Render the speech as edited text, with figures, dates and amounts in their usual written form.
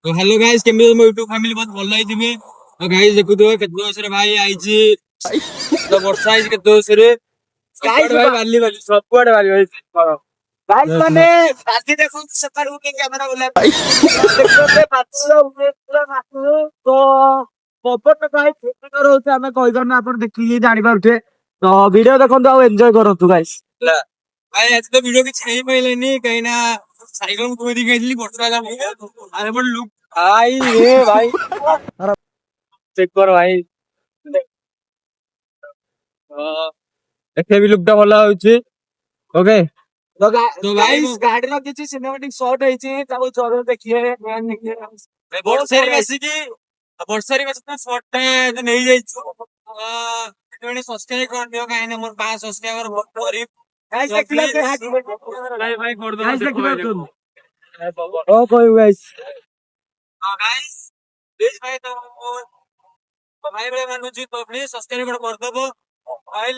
तो hello guys केमि तुम YouTube family बहुत भल लाइथिबे। तो गाइस देखुथो केते दोसरे भाई आइची तो वर्षा आइची केते दोसरे गाइस भाई बाली बाली सब कुआडे बाली भाई गाइस माने साथी देखो सकाळ के कैमरा बोला देखो पे पाछो पूरा माथो तो पपन भाई खेती करो से हमें कहि करना अपन देखि जानि पाउथे तो वीडियो देखो आ एंजॉय करंतु गाइस भाई आज तो वीडियो की छई पहलेनी कहीं ना साइकिल को दी गई वर्षा का अरे बड़ लुक भाई ये भाई चेक कर भाई एथे भी लुक टा भला होची ओके तो गाइस गाड़ी रो किछि सिनेमैटिक शॉट होईची ताको चलो देखिए मैन देखिए वर्षा रे बेसी की वर्षा रे बेसी शॉट टा जे नहीं जाइछु एने सब्सक्राइब कर दियो काहे ने मोर 5 सब्सक्राइबर बहुत गरीब गाइस देखिला भाई भाई कर दो गाइस देखिला तुम ओ कोई गाइस गाइस प्लीज भाई तो भाई बड़े मानुजी तो प्लीज सब्सक्राइब कर दबो भाई